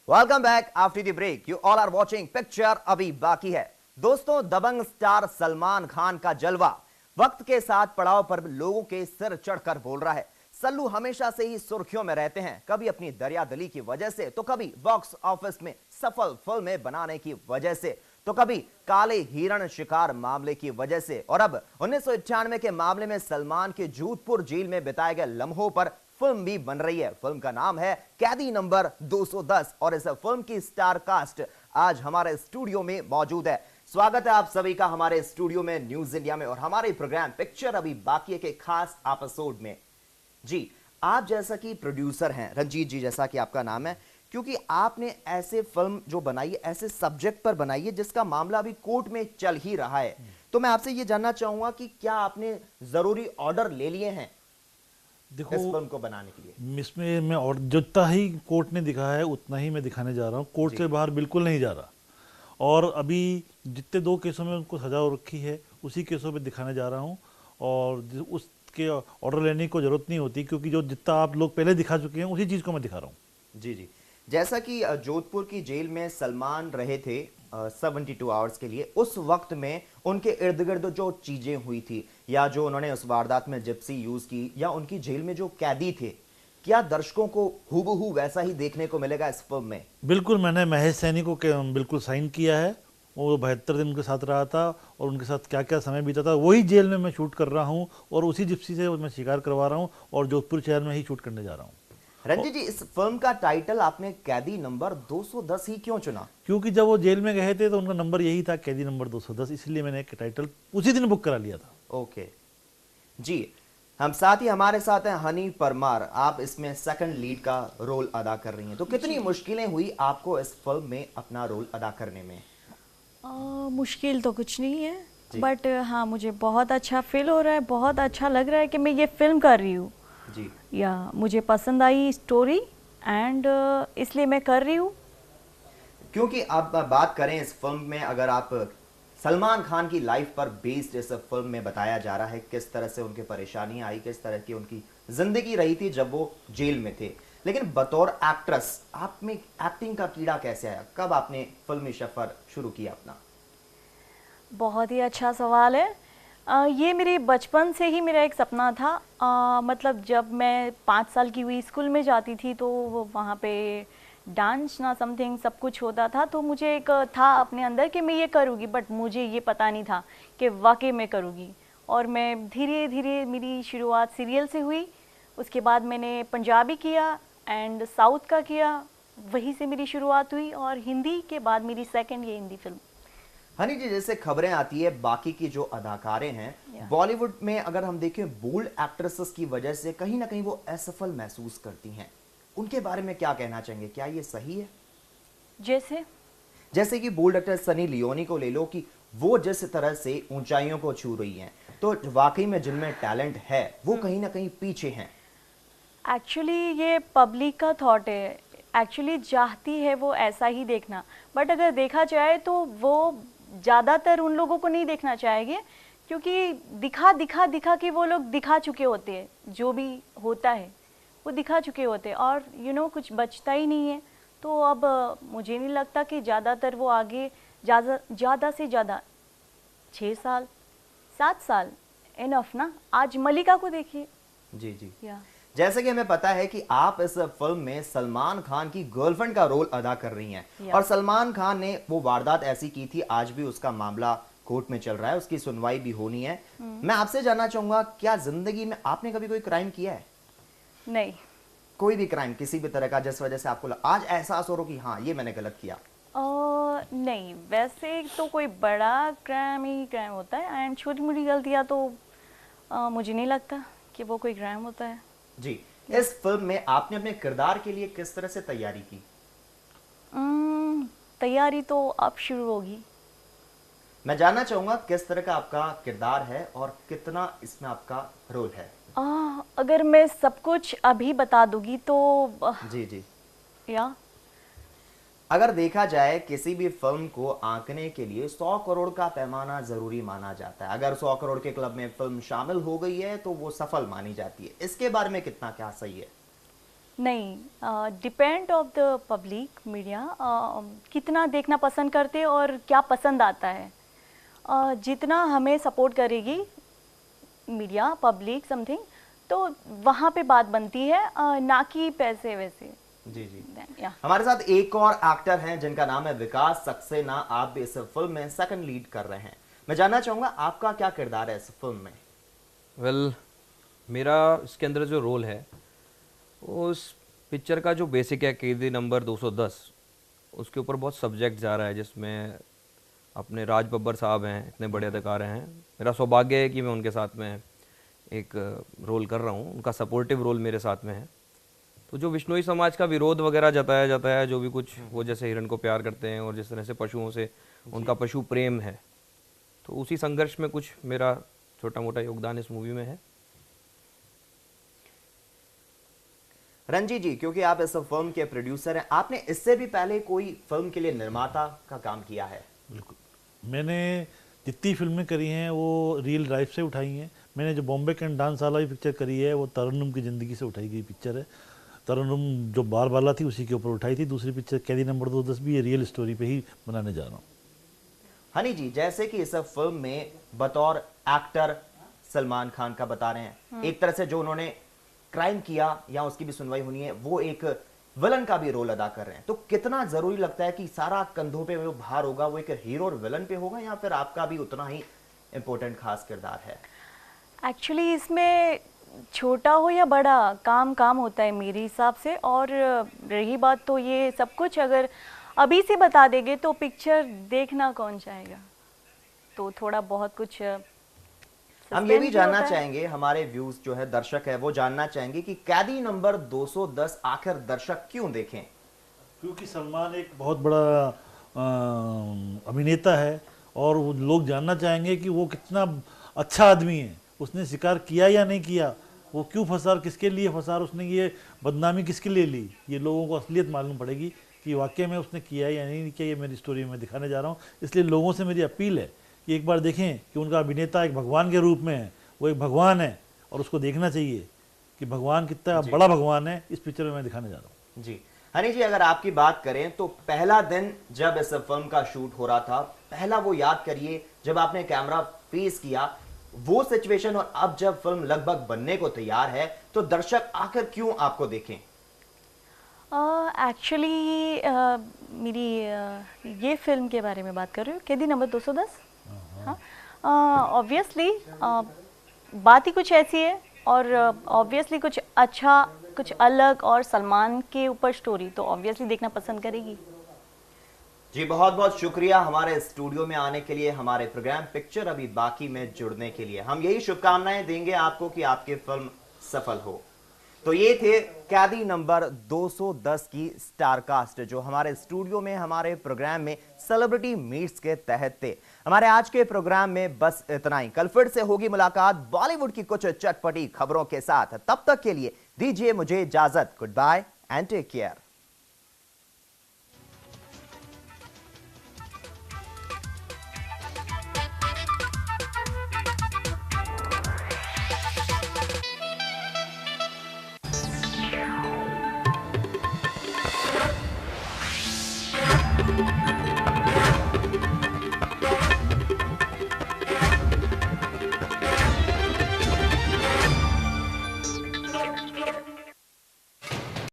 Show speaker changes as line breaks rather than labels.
Welcome back after the break. You all are watching picture अभी बाकी है। दोस्तों, दबंग स्टार सलमान खान का जलवा वक्त के साथ पड़ाव पर लोगों के सिर चढ़कर बोल रहा है। सल्लू हमेशा से ही सुर्खियों में रहते हैं, कभी अपनी दरियादली की वजह से, तो कभी बॉक्स ऑफिस में सफल फिल्में बनाने की वजह से, तो कभी काले हिरण शिकार मामले की वजह से, और अब 1991 के मामले में सलमान के जोधपुर जेल में बिताए गए लम्हों पर फिल्म भी बन रही है। फिल्म का नाम है कैदी नंबर 210 और इस फिल्म की स्टार कास्ट आज हमारे स्टूडियो में मौजूद है। स्वागत है आप सभी का हमारे स्टूडियो में न्यूज इंडिया में और हमारे प्रोग्राम पिक्चर अभी बाकी है के खास एपिसोड में। जी, आप जैसा कि प्रोड्यूसर हैं, रंजीत जी जैसा कि आपका नाम है, क्योंकि आपने ऐसे फिल्म जो बनाई है, ऐसे सब्जेक्ट पर बनाई है जिसका मामला अभी कोर्ट में चल ही रहा है, तो मैं आपसे ये जानना चाहूंगा कि क्या आपने जरूरी ऑर्डर ले लिए हैं
देखो
इस फिल्म को बनाने के लिए?
इसमें मैं और जितना ही कोर्ट ने दिखाया है उतना ही मैं दिखाने जा रहा हूँ। कोर्ट से बाहर बिल्कुल नहीं जा रहा। और अभी जितने 2 केसों में उनको सजा हो रखी है उसी केसों पे दिखाने जा रहा हूँ और उसके ऑर्डर लेने की कोई जरूरत नहीं होती, क्योंकि जो जितना आप लोग पहले दिखा चुके हैं उसी चीज़ को मैं दिखा रहा हूँ।
जी जी, जैसा कि जोधपुर की जेल में सलमान रहे थे 72 आवर्स के लिए, उस वक्त में उनके इर्द गिर्द जो चीजें हुई थी या जो उन्होंने उस वारदात में जिप्सी यूज की या उनकी जेल में जो कैदी थे, क्या दर्शकों को हूबहू वैसा ही देखने को मिलेगा इस फिल्म में?
बिल्कुल, मैंने महेश सैनी को बिल्कुल साइन किया है। वो 72 दिन उनके साथ रहा था और उनके साथ क्या क्या समय बीता था वही जेल में मैं शूट कर रहा हूँ और उसी जिप्सी से मैं शिकार करवा रहा हूँ और जोधपुर शहर में ही शूट करने जा रहा हूँ।
रंजीत जी, इस फिल्म का टाइटल आपने कैदी नंबर 210 ही क्यों चुना?
क्योंकि जब वो जेल में गए थे तो उनका नंबर यही था, कैदी नंबर 210, इसलिए मैंने एक टाइटल उसी दिन बुक करा लिया था।
ओके जी, हम साथ ही हमारे साथ हैं हनी परमार। आप इसमें सेकंड लीड का रोल अदा कर रही हैं, तो कितनी मुश्किलें हुई आपको इस फिल्म में अपना रोल अदा करने में?
मुश्किल तो कुछ नहीं है, बट हाँ मुझे बहुत अच्छा फील हो रहा है, बहुत अच्छा लग रहा है कि मैं ये फिल्म कर रही हूँ
जी,
या मुझे पसंद आई स्टोरी एंड इसलिए मैं कर रही हूँ।
क्योंकि आप बात करें इस फिल्म में, अगर आप सलमान खान की लाइफ पर बेस्ड इस फिल्म में बताया जा रहा है किस तरह से उनकी परेशानियां आई, किस तरह की उनकी जिंदगी रही थी जब वो जेल में थे, लेकिन बतौर एक्ट्रेस आप में एक्टिंग का कीड़ा कैसे आया? कब आपने फिल्मी सफर शुरू किया अपना?
बहुत ही अच्छा सवाल है। ये मेरे बचपन से ही मेरा एक सपना था। मतलब जब मैं 5 साल की हुई स्कूल में जाती थी तो वहाँ पे डांस ना समथिंग सब कुछ होता था, तो मुझे एक था अपने अंदर कि मैं ये करूँगी, बट मुझे ये पता नहीं था कि वाकई में करूँगी। और मैं धीरे धीरे मेरी शुरुआत सीरियल से हुई, उसके बाद मैंने पंजाबी किया एंड साउथ का किया, वहीं से मेरी शुरुआत हुई और हिंदी के बाद मेरी सेकंड ये हिंदी फिल्म।
हनी जी, जैसे खबरें आती है बाकी की जो अदाकारें हैं बॉलीवुड में, अगर हम देखें बोल्ड एक्ट्रेसेस की वजह से कहीं ना कहीं वो असफल महसूस करती हैं, उनके बारे में क्या कहना चाहेंगे? क्या ये सही है? जैसे कि बोल्ड एक्टर सनी लियोनी को ले लो कि वो जिस तरह से ऊंचाइयों को छू रही हैं, तो वाकई में जिनमें टैलेंट है वो कहीं ना कहीं पीछे हैं।
एक्चुअली ये पब्लिक का थॉट है, एक्चुअली चाहती है वो ऐसा ही देखना, बट अगर देखा जाए तो वो ज़्यादातर उन लोगों को नहीं देखना चाहेंगे, क्योंकि दिखा दिखा दिखा के वो लोग दिखा चुके होते हैं, जो भी होता है वो दिखा चुके होते हैं और कुछ बचता ही नहीं है। तो अब मुझे नहीं लगता कि ज़्यादातर वो आगे ज़्यादा से ज़्यादा 6 साल 7 साल इनफ ना। आज मलिका को देखिए।
जी जी,
या
जैसे कि हमें पता है कि आप इस फिल्म में सलमान खान की गर्लफ्रेंड का रोल अदा कर रही हैं और सलमान खान ने वो वारदात ऐसी की थी, आज भी उसका मामला कोर्ट में चल रहा है, उसकी सुनवाई भी होनी है। मैं आपसे जानना चाहूंगा, क्या जिंदगी में आपने कभी कोई क्राइम किया है?
नहीं,
कोई भी क्राइम किसी भी तरह का जिस वजह से आपको आज एहसास हो रहा कि हाँ ये मैंने गलत किया?
नहीं, वैसे तो कोई बड़ा क्राइम ही क्राइम होता है एंड छोटी मोटी गलतियाँ तो मुझे नहीं लगता कि वो कोई क्राइम होता है।
जी, इस फिल्म में आपने अपने किरदार के लिए किस तरह से तैयारी की?
तैयारी तो अब शुरू होगी।
मैं जानना चाहूंगा किस तरह का आपका किरदार है और कितना इसमें आपका रोल है?
अगर मैं सब कुछ अभी बता दूंगी तो
जी जी,
या
अगर देखा जाए किसी भी फिल्म को आंकने के लिए 100 करोड़ का पैमाना जरूरी माना जाता है। अगर 100 करोड़ के क्लब में फिल्म शामिल हो गई है तो वो सफल मानी जाती है। इसके बारे में कितना क्या सही है?
नहीं, depend of the public media, कितना देखना पसंद करते और क्या पसंद आता है। जितना हमें सपोर्ट करेगी मीडिया, पब्लिक, समथिंग, तो वहाँ पे बात बनती है, ना कि पैसे वैसे।
जी जी।
या
हमारे साथ एक और एक्टर हैं जिनका नाम है विकास सक्सेना। आप भी इस फिल्म में सेकंड लीड कर रहे हैं। मैं जानना चाहूंगा आपका क्या किरदार है इस फिल्म में?
वेल, मेरा इसके अंदर जो रोल है उस पिक्चर का जो बेसिक है, कैदी नंबर 210, उसके ऊपर बहुत सब्जेक्ट जा रहा है, जिसमें अपने राज बब्बर साहब हैं, इतने बड़े अदाकार हैं। मेरा सौभाग्य है कि मैं उनके साथ में एक रोल कर रहा हूँ, उनका सपोर्टिव रोल मेरे साथ में है। तो जो विश्नोई समाज का विरोध वगैरह जताया जाता है, जो भी कुछ, वो जैसे हिरण को प्यार करते हैं और जिस तरह से पशुओं से उनका पशु प्रेम है, तो उसी संघर्ष में कुछ मेरा छोटा मोटा योगदान इस मूवी में है।
रंजी जी, क्योंकि आप इस फिल्म के प्रोड्यूसर हैं, आपने इससे भी पहले कोई फिल्म के लिए निर्माता का काम किया है?
बिल्कुल, मैंने जितनी फिल्में करी हैं वो रियल लाइफ से उठाई हैं। मैंने जो बॉम्बे कैन डांस वाला भी पिक्चर करी है वो तरन्नुम की ज़िंदगी से उठाई गई पिक्चर है। तरन्नुम जो बार बाला थी उसी के ऊपर उठाई थी। दूसरी पिक्चर कैदी नंबर 210 भी ये रियल स्टोरी पे ही बनाने जा रहा हूँ।
हनी जी, जैसे कि इस फिल्म में बतौर एक्टर सलमान खान का बता रहे हैं, एक तरह से जो उन्होंने क्राइम किया या उसकी भी सुनवाई होनी है, वो एक विलन का भी रोल अदा कर रहे हैं, तो कितना जरूरी लगता है कि सारा कंधों पे वो भार होगा, वो एक हीरो और विलन पे होगा, या फिर आपका भी उतना ही इंपॉर्टेंट खास किरदार है?
एक्चुअली इसमें छोटा हो या बड़ा काम काम होता है मेरे हिसाब से। और रही बात तो ये सब कुछ अगर अभी से बता देंगे तो पिक्चर देखना कौन चाहेगा, तो थोड़ा बहुत कुछ
हम ये भी
suspense
जानना
होता है।
चाहेंगे, हमारे व्यूज जो है, दर्शक है, वो जानना चाहेंगे कि कैदी नंबर 210 आखिर दर्शक क्यों देखें?
क्योंकि सलमान एक बहुत बड़ा अभिनेता है और वो लोग जानना चाहेंगे कि वो कितना अच्छा आदमी है, उसने शिकार किया या नहीं किया, वो क्यों फंसा, किसके लिए फंसा, उसने ये बदनामी किसके लिए ली। ये लोगों को असलियत मालूम पड़ेगी कि वाकई में उसने किया या नहीं किया। ये मेरी स्टोरी में दिखाने जा रहा हूँ। इसलिए लोगों से मेरी अपील है कि एक बार देखें कि उनका अभिनेता एक भगवान के रूप में है, वो एक भगवान है और उसको देखना चाहिए कि भगवान कितना बड़ा भगवान है। इस पिक्चर में मैं दिखाने जा रहा हूँ।
जी हनी जी, अगर आपकी बात करें तो पहला दिन जब इस फिल्म का शूट हो रहा था, पहला वो याद करिए जब आपने कैमरा फेस किया, वो सिचुएशन, और अब जब फिल्म लगभग बनने को तैयार है, तो दर्शक आखिर क्यों आपको देखें?
एक्चुअली मेरी ये फिल्म के बारे में बात कर रही हूँ, कैदी नंबर 210। हाँ, ऑब्वियसली बात ही कुछ ऐसी है और ऑब्वियसली कुछ अच्छा, कुछ अलग और सलमान के ऊपर स्टोरी, तो ऑब्वियसली देखना पसंद करेगी।
जी बहुत बहुत शुक्रिया हमारे स्टूडियो में आने के लिए, हमारे प्रोग्राम पिक्चर अभी बाकी में जुड़ने के लिए। हम यही शुभकामनाएं देंगे आपको कि आपकी फिल्म सफल हो। तो ये थे कैदी नंबर 210 की स्टार कास्ट जो हमारे स्टूडियो में, हमारे प्रोग्राम में सेलिब्रिटी मीट्स के तहत थे। हमारे आज के प्रोग्राम में बस इतना ही। कल फिर से होगी मुलाकात बॉलीवुड की कुछ चटपटी खबरों के साथ। तब तक के लिए दीजिए मुझे इजाजत। Good bye and take care.